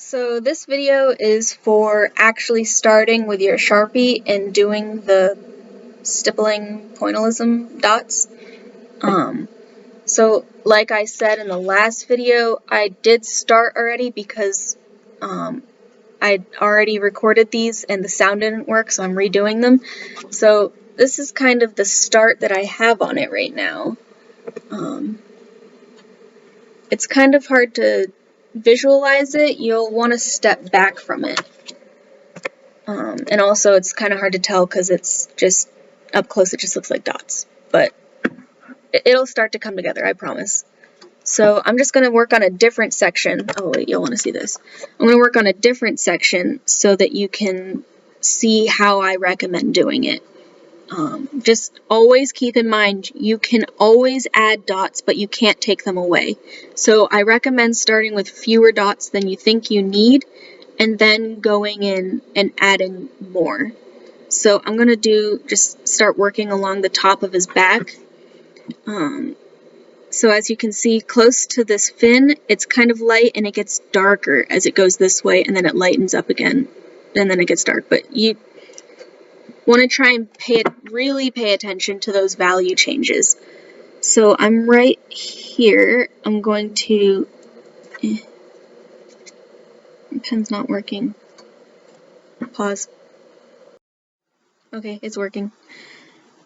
So this video is for actually starting with your Sharpie and doing the stippling pointillism dots. So like I said in the last video, I did start already because I'd already recorded these and the sound didn't work, so I'm redoing them. So this is kind of the start that I have on it right now. It's kind of hard to visualize it. You'll want to step back from it. And also it's kind of hard to tell because it's just up close, it just looks like dots. But it'll start to come together, I promise. So I'm just going to work on a different section. Oh wait, you'll want to see this. I'm going to work on a different section so that you can see how I recommend doing it. Just always keep in mind, you can always add dots, but you can't take them away. So I recommend starting with fewer dots than you think you need, and then going in and adding more. So I'm going to just start working along the top of his back. So as you can see, close to this fin, it's kind of light and it gets darker as it goes this way, and then it lightens up again, and then it gets dark. But you want to try and really pay attention to those value changes. So I'm right here. I'm going to... My pen's not working. Pause. Okay, it's working.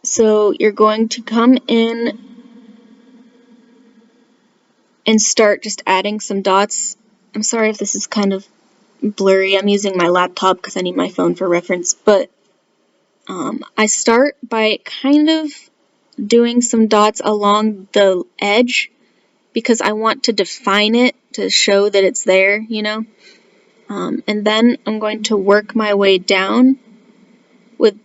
So you're going to come in and start just adding some dots. I'm sorry if this is kind of blurry. I'm using my laptop because I need my phone for reference, but I start by kind of doing some dots along the edge because I want to define it to show that it's there, you know? And then I'm going to work my way down with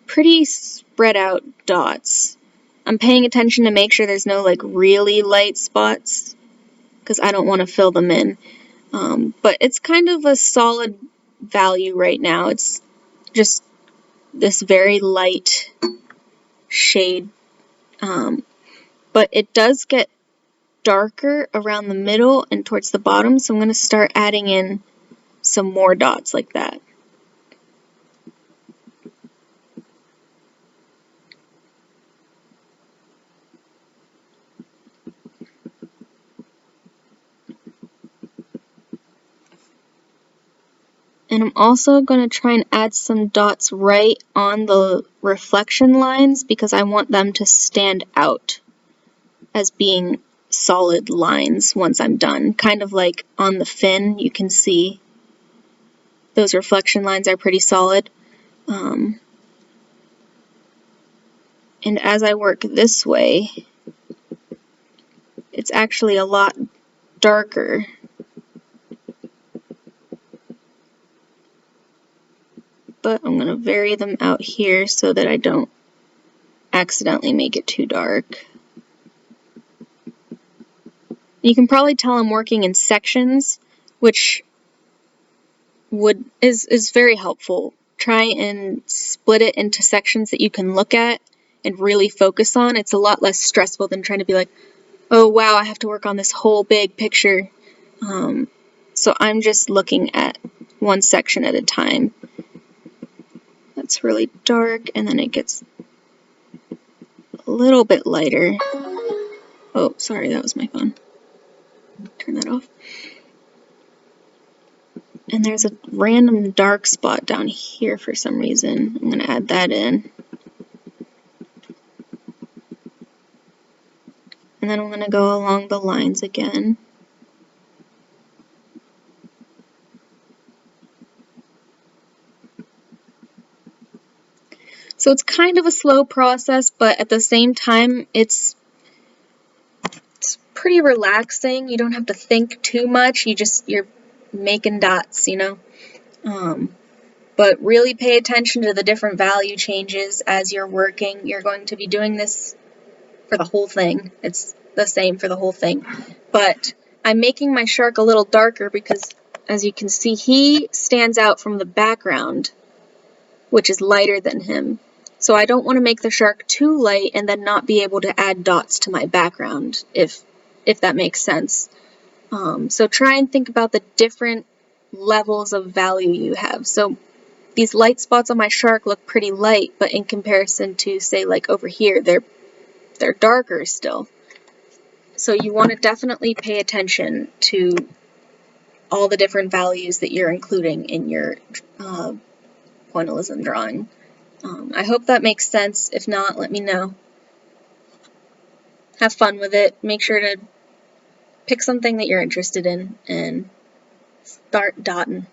pretty spread out dots. I'm paying attention to make sure there's no like really light spots because I don't want to fill them in. But it's kind of a solid value right now. It's just this very light shade. But it does get darker around the middle and towards the bottom, so I'm going to start adding in some more dots like that. And I'm also going to try and add some dots right on the reflection lines because I want them to stand out as being solid lines once I'm done. Kind of like on the fin, you can see those reflection lines are pretty solid. And as I work this way, it's actually a lot darker. But I'm going to vary them out here so that I don't accidentally make it too dark. You can probably tell I'm working in sections, which is very helpful. Try and split it into sections that you can look at and really focus on. It's a lot less stressful than trying to be like, oh wow, I have to work on this whole big picture. So I'm just looking at one section at a time. That's really dark, and then it gets a little bit lighter. Oh, sorry, that was my phone. Turn that off. And there's a random dark spot down here for some reason. I'm going to add that in. And then I'm going to go along the lines again. So it's kind of a slow process, but at the same time, it's pretty relaxing. You don't have to think too much. You're making dots, you know? But really pay attention to the different value changes as you're working. You're going to be doing this for the whole thing. It's the same for the whole thing. But I'm making my shark a little darker because, as you can see, he stands out from the background, which is lighter than him. So I don't want to make the shark too light and then not be able to add dots to my background, if that makes sense. So try and think about the different levels of value you have. So these light spots on my shark look pretty light, but in comparison to, say, like over here, they're darker still. So you want to definitely pay attention to all the different values that you're including in your pointillism drawing. I hope that makes sense. If not, let me know. Have fun with it. Make sure to pick something that you're interested in and start dotting.